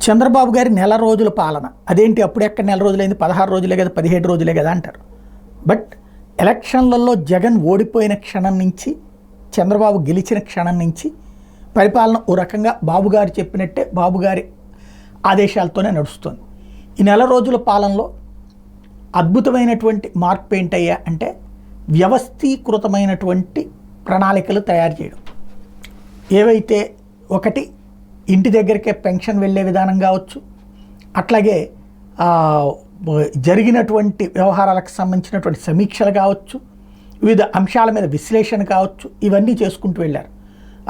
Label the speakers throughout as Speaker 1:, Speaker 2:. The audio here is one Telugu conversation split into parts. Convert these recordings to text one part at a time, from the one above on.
Speaker 1: చంద్రబాబు గారి నెల రోజుల పాలన అదేంటి అప్పుడు ఎక్కడ నెల రోజులైంది 16 రోజులే కదా 17 రోజులే కదా అంటారు. బట్ ఎలక్షన్లలో జగన్ ఓడిపోయిన క్షణం నుంచి చంద్రబాబు గెలిచిన క్షణం నుంచి పరిపాలన ఓ రకంగా బాబుగారు చెప్పినట్టే బాబుగారి ఆదేశాలతోనే నడుస్తుంది. ఈ నెల రోజుల పాలనలో అద్భుతమైనటువంటి మార్పు ఏంటయ్యా అంటే వ్యవస్థీకృతమైనటువంటి ప్రణాళికలు తయారు చేయడం. ఏవైతే ఒకటి ఇంటి దగ్గరికే పెన్షన్ వెళ్ళే విధానం కావచ్చు, అట్లాగే జరిగినటువంటి వ్యవహారాలకు సంబంధించినటువంటి సమీక్షలు కావచ్చు, వివిధ అంశాల మీద విశ్లేషణ కావచ్చు, ఇవన్నీ చేసుకుంటూ వెళ్ళారు.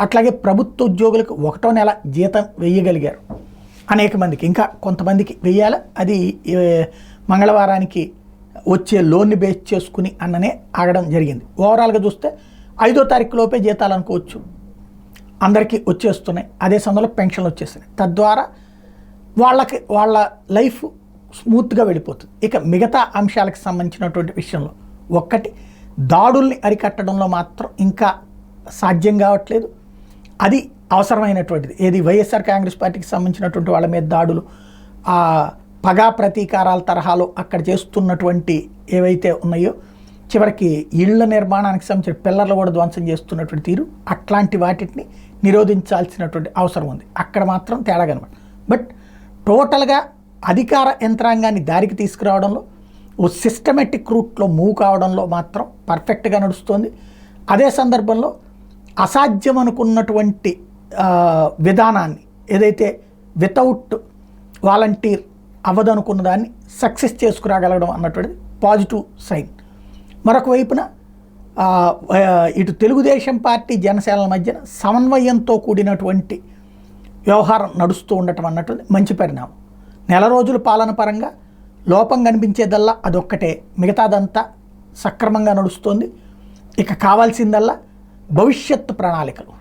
Speaker 1: అట్లాగే ప్రభుత్వ ఉద్యోగులకు 1వ నెల జీతం వేయగలిగారు అనేక మందికి, ఇంకా కొంతమందికి వెయ్యాలి. అది మంగళవారానికి వచ్చే లోన్ని బేస్ చేసుకుని అన్ననే ఆగడం జరిగింది. ఓవరాల్గా చూస్తే 5వ తారీఖు లోపే జీతాలు అనుకోవచ్చు అందరికీ వచ్చేస్తున్నాయి. అదే సమయంలో పెన్షన్లు వచ్చేస్తున్నాయి. తద్వారా వాళ్ళ లైఫ్ స్మూత్గా వెళ్ళిపోతుంది. ఇక మిగతా అంశాలకు సంబంధించినటువంటి విషయంలో ఒక్కటి దాడుల్ని అరికట్టడంలో మాత్రం ఇంకా సాధ్యం కావట్లేదు. అది అవసరమైనటువంటిది. ఏది వైఎస్ఆర్ కాంగ్రెస్ పార్టీకి సంబంధించినటువంటి వాళ్ళ మీద దాడులు, ఆ పగా ప్రతీకారాల తరహాలో అక్కడ చేస్తున్నటువంటి ఏవైతే ఉన్నాయో, చివరికి ఇళ్ల నిర్మాణానికి సంబంధించిన పిల్లర్లు కూడా ధ్వంసం చేస్తున్నటువంటి తీరు, అట్లాంటి వాటిని నిరోధించాల్సినటువంటి అవసరం ఉంది. అక్కడ మాత్రం తేడా కనబడ. బట్ టోటల్గా అధికార యంత్రాంగాన్ని దారికి తీసుకురావడంలో, ఓ సిస్టమేటిక్ రూట్లో మూవ్ కావడంలో మాత్రం పర్ఫెక్ట్గా నడుస్తుంది. అదే సందర్భంలో అసాధ్యం అనుకున్నటువంటి విధానాన్ని ఏదైతే వితౌట్ వాలంటీర్ అవ్వదనుకున్న దాన్ని సక్సెస్ చేసుకురాగలగడం అన్నటువంటిది పాజిటివ్ సైన్. మరొక వైపున ఇటు తెలుగుదేశం పార్టీ జనసేనల మధ్యన సమన్వయంతో కూడినటువంటి వ్యవహారం నడుస్తూ ఉండటం అన్నటువంటి మంచి పరిణామం. నెల రోజుల పాలన పరంగా లోపం కనిపించేదల్లా అదొక్కటే, మిగతాదంతా సక్రమంగా నడుస్తుంది. ఇక కావాల్సిందల్లా భవిష్యత్తు ప్రణాళికలు.